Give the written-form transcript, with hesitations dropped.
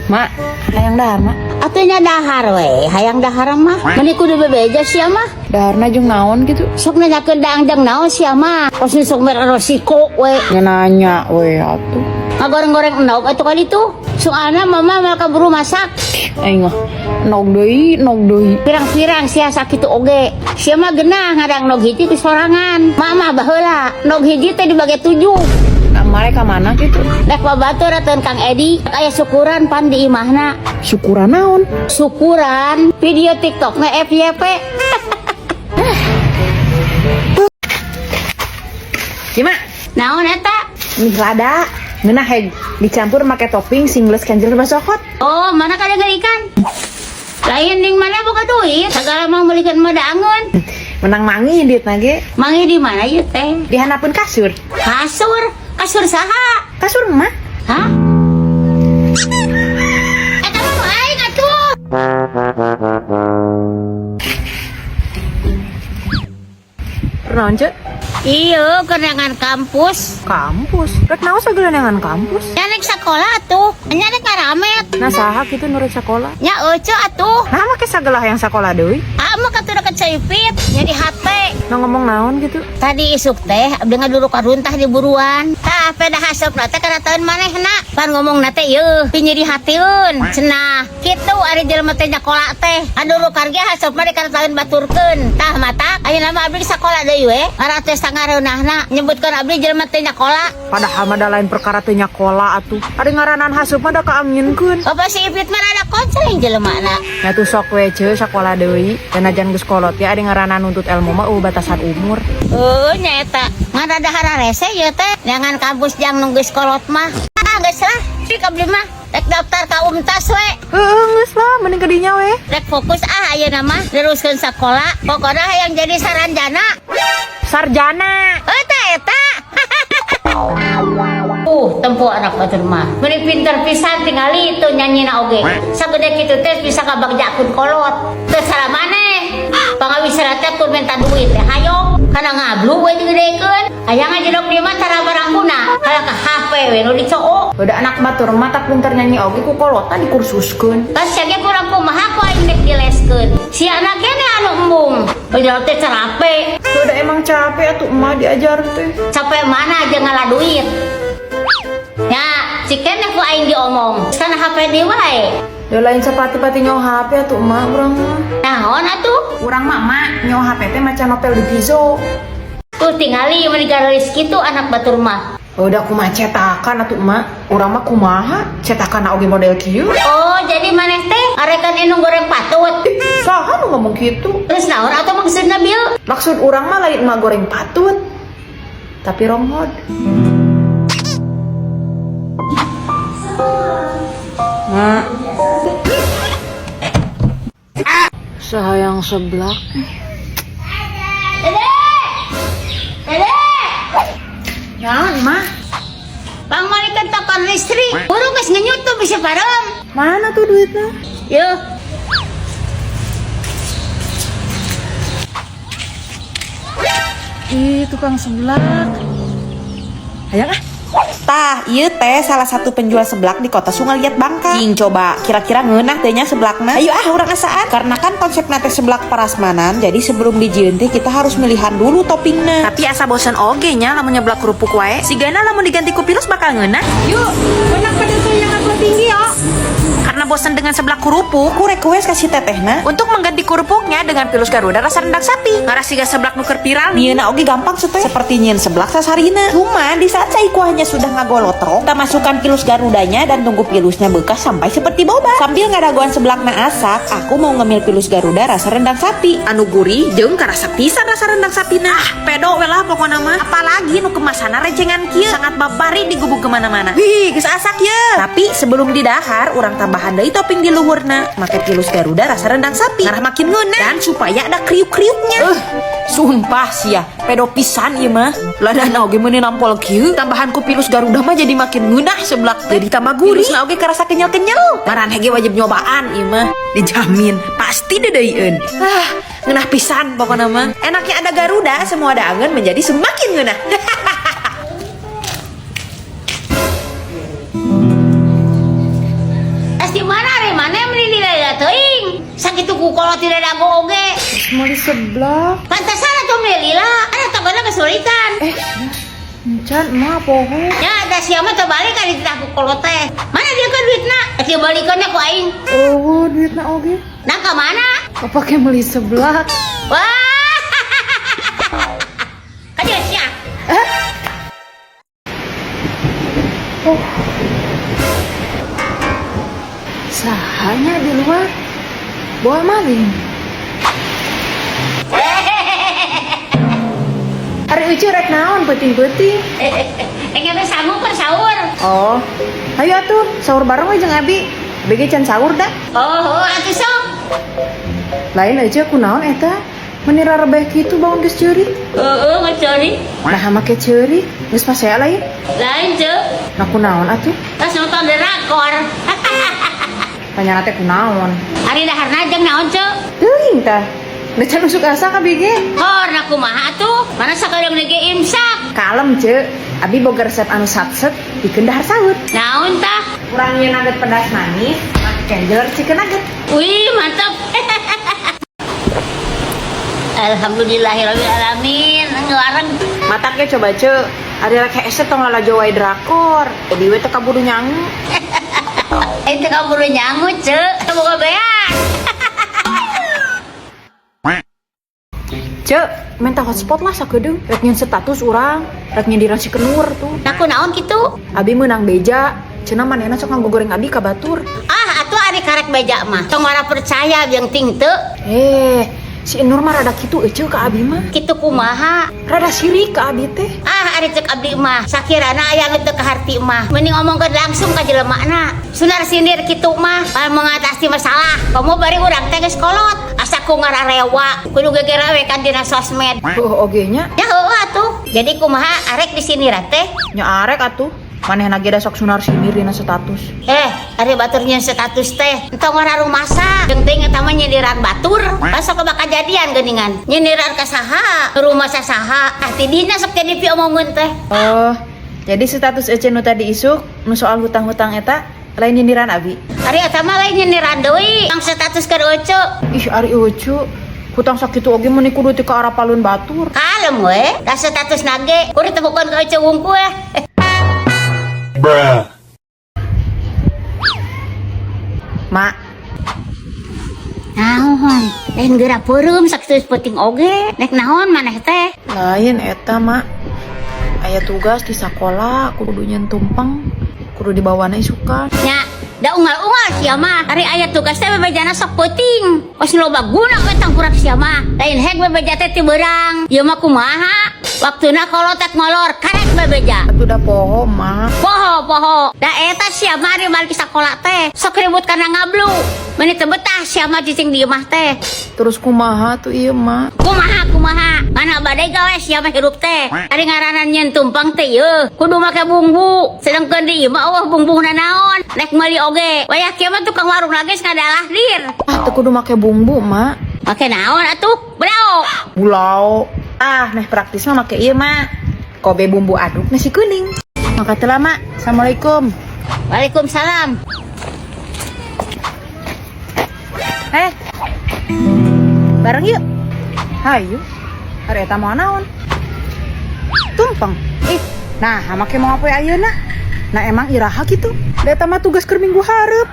Mak, hayang dahar mak. Atunya dahar we, hayang dahar mah. Meni kudu bebeja sia mah. Daharna jeung naon gitu. Sok nanyakeun daang jang naon sia mah. Kos sok merosiko we. Ya nanya we atuh. Ngagoreng-goreng enauk atuh kali tuh. Soalna mama mal kaburu masak. Aing nog deui. Pirang-pirang sia sakitu oge. Sia mah geunah ngadang nog hiji ti sorangan. Mama baheula, nog hiji teh dibagi 7. Kamare ka mana gitu? Dek babatur ateun Kang Edi, aya syukuran pan di imahna. Syukuran naon? Syukuran video TikTok na FYP. Cima, Naon eta? mie lada. Ngeunah heg dicampur make topping singles kenjel basokot. Oh, mana kada ikan? Lain ding mana boga duit, segala mau melikeun mah daangun. Menang mangi diet nage. Mangi di mana ieu teh? Dihanapeun kasur. Kasur saha? Kasur mah. Hah? Eta mah aing atuh. Naon ce? Iya, kenangan kampus. Kampus. Rek naon sageuleunangan kampus? Nyanek sekolah atuh, nyanek karamet. Nah saha kitu nu rek sakola? Nya euceu atuh. Nah make sagelah yang sakola deui. Mah katu deket Saipit, jadi HP. Nah ngomong naon gitu? Tadi isuk teh, abdi ngaduru karuntah di buruan. Tah, peda haseup teh kana taun manehna. Pan ngomong nate ieu, nyeri hatieun. Cenah, kitu ari jelema teh nyakola teh. Ngaduru karge haseup mah kana taun baturkeun. Tah matak, ayeuna mah abdi sakola deui we. Ara teh sangareunahna nyebutkeun abdi jelema teh nyakola. Padahal mah da lain perkara teh nyakola atuh. Ari ngaranan haseup mah da kaamnyeunkeun. Bapak si Ipit mah ada konseling jelemana. Ya tuh sok we ce sakola deui. Jan geus kolot ya ari ngaranna nuntut ilmu mah batasan umur. Nya eta. Ngadadahara rese ieu teh. Jangan kampus jang nunggu kolot mah. Geus lah. Cik abdi mah rek daftar ka UMTAS we. Geus lah mending ka dinya we. Rek fokus ayeuna mah teruskeun sakola. Pokona hayang jadi saranjana. Sarjana. Eta. Tempo anak batur mah. Meni pinter pisan tingali itu nyanyina oge. Sagede kitu teh bisa kabagjakeun kolot. Teu salah maneh. Pangawisara teh kur minta duit teh hayo. Kana ngablu we digedekeun. Aya ngajedok di mah cara barangkuna. Kalah ka HP we nu dicoo. Udah anak batur mah tak pinter nyanyi oge ku kolota dikursuskeun. Pas sia kurang kumaha ku aing dek dileskeun. Si anak kene anu embung. Padahal teh carape. Udah emang capek atuh emak diajar teh. Capek mana aja ngalah duit. Ya, si kene ku aing diomong. Kana HP di wae. Da lain sapati-pati nyawa HP atuh emak urang mah. Naon atuh? Urang mah emak nyawa HP teh macan novel di Pizo. Tuh tingali meninggalis kitu anak batur mah. Udah kumaha cetakan atuh emak. Urang mah kumaha cetakan oge model kieu. Oh, jadi maneh teh arekan inung goreng patut. Saha nu ngomong kitu? Terus naon atuh maksudna Bil? Maksud urang mah lain emak goreng patut. Tapi ronghod. Mak. Sayang seblak. Dede! Naon mah? Pangmalikan takar listrik. Burung geus ngenyut tuh bisa parem. Mana tuh duitnya? Yo. Ih, tukang seblak. Hayang ah. Tah, ieu teh salah satu penjual seblak di kota Sungaliat Bangka. Cing coba, kira-kira ngeunah teh nya seblakna. Ayo urang asaan. Karena kan konsepna teh seblak prasmanan, jadi sebelum dijieun teh kita harus milihan dulu toppingna. Tapi asa bosan oge nya lamun nyeblak kerupuk wae. Sigana lamun diganti ku pilus bakal ngeunah. Yuk, menang pada yang aku tinggi ya. Karena bosan dengan seblak kerupuk, ku request kasih tetehna untuk mengganti kerupuknya dengan pilus Garuda rasa rendang sapi. Ngaras siga seblak nuker viral. Nyieuna oge gampang seteh. Seperti nyieun seblak sasarina. Cuma di saat cai kuahnya sudah ngagolotrok, kita masukkan pilus Garudanya dan tunggu pilusnya bekas sampai seperti boba. Sambil ngadaguan seblakna asak, aku mau ngemil pilus Garuda rasa rendang sapi. Anu gurih jeung karasa pisan rasa rendang sapina. Pedo we lah pokona mah. Apalagi nu kemasana rejengan kieu sangat babari digubuk kemana-mana. Wih, geus asak ye. Tapi sebelum didahar, urang tambahan deui topping di luhurna. Make pilus Garuda rasa rendang sapi. Ngarah makin ngeunah dan supaya ada kriuk-kriuknya. Sumpah sia, pedo pisan ieu mah. Ladana oge meuni nampol kieu, tambahan ku pilus Garuda mah jadi makin ngeunah seblak. Jadi tambah gurih. Pilusna oge karasa kenyal-kenyal. Maraneh ge wajib nyobaan ieu mah. Dijamin pasti dedeieun. Ngeunah pisan pokona mah. Enaknya ada Garuda, semua daangan menjadi semakin ngeunah. Tas di mana re mana meni lila teuing. Sakitu ku kolot tidak dago oge. Mau di sebelah. Pantasan atuh meni lila. Ada togona kesulitan. Encan mah poho. Ya ada siapa terbalik kan di ku kolot teh. Mana dia ke duitna? Dia balikannya ku aing. Oh, duitna oge. Nah ke mana? Kepake meuli sebelah. Wah. Kajian siap. Sahanya di luar. Bawa maling. Ari uci rek naon penting-penting. Engke sanggup per sahur. Oh, ayo atuh sahur bareng we jeung Abi. Bege can sahur dah. Oh, atuh sok. Lain aja ku naon eta. Menira rebeh kitu bangun geus ceuri. Heeh, ngecuri. Nah make ceuri geus pasea lain. Lain ceuk. Nah ku naon atuh? Tas nonton drakor. Tanya nate ku naon. Ari daharna jeung naon ceuk? Teuing tah. Da can usuk asa ka bege. Hor na kumaha atuh? Mana sakadang lagi imsak. Kalem ceuk. Abi boga resep anu satset pikeun dahar sahur. Naon tah? Kurang ieu nugget pedas manis, make cendol chicken nugget. Wih, mantap. Alhamdulillahirabbil alamin. Ngelarang. Matak ge coba ceuk. Ari rek hese tong lalajo wae drakor. Jadi we teu kaburu nyangu. Itu kaburu nyangu ceuk. Boga beas. Cek, minta hotspot lah sakedeung. Rek nyeun status urang, rek nyindiran si Kenur tuh. Naku naon kitu? Abi menang beja. Cenah manehna sok nganggo goreng Abi ka batur. Ah, atuh ari karek beja mah. Tong ora percaya jeung ting teu. Si Nur mah rada kitu eceu ka Abi mah. Kitu kumaha? Rada sirik ka Abi teh. Ah, ari cek abdi mah. Sakirana aya nu teu ka harti mah. Mending ngomongkeun langsung ka jelemana. Sunar sindir kitu mah. Para mengatasi masalah. Kamu bari urang teh geus kolot. Asa ku ngararewa. Kudu gegera we kan dina sosmed. Oh, oge nya. Ya heuh atuh. Jadi kumaha arek di sini teh? Nya arek atuh. Manehna ge da sok sunar sindir dina status. Ari baturnya status teh. Entong ora rumasa. Jeung teh eta mah nyindiran batur. Pas sok bakal jadian geuningan. Nyindiran ka saha? Rumah saha? Ah ti dina sok jadi piomongeun teh. Oh, jadi status ece nu tadi isuk nu soal hutang-hutang eta lain nyindiran Abi. Ari eta mah lain nyindiran deui. Yang status keur oco. Ih, ari eucu. Hutang sakitu oge meni kudu ti ka arah palun batur. Kalem we. Da status nage. Kudu temukeun ka oco wungku we. Bruh. Mak, Naon? Lain geura peureum sakitu penting oge. Nek naon maneh teh? lain eta mak. Aya tugas di sekolah kudu nyen tumpeng, kudu dibawana isukan. Nya, da unggal-unggal sia mah. Ari aya tugas teh bebejana sok penting. Pas loba guna we tangkurak sia mah. Lain hek bebeja teh ti beurang. Ieu mah kumaha? Waktuna kolotek ngolor karek bebeja. Atuh da poho mak. Poho. Da eta sia mah ari balik sakola teh. Sok ribut karena ngablu. Meni teu betah sia mah cicing di imah teh. Terus kumaha tuh ieu mak? Kumaha? Mana badai gawe sia mah hirup teh. Ari ngaranan nyeun tumpang teh yeuh. Kudu make bumbu. Sedengkeun di imah eueuh bumbuna naon. Nek meuli oge. Wayah kieu mah tukang warung lagi skadalah dir. Ah, teu kudu make bumbu mak. Make naon atuh? Belau. Bulau. Ah, meh praktis mah make ieu mak. Kobe bumbu aduk nasi kuning. Makasih lah mak. Assalamualaikum. Waalaikumsalam. Bareng yuk. Hayu. Hari eta mau naon? Tumpeng. Nah, make mau apa ayeuna? Nah emang iraha gitu. Da eta mah tugas keur minggu hareup.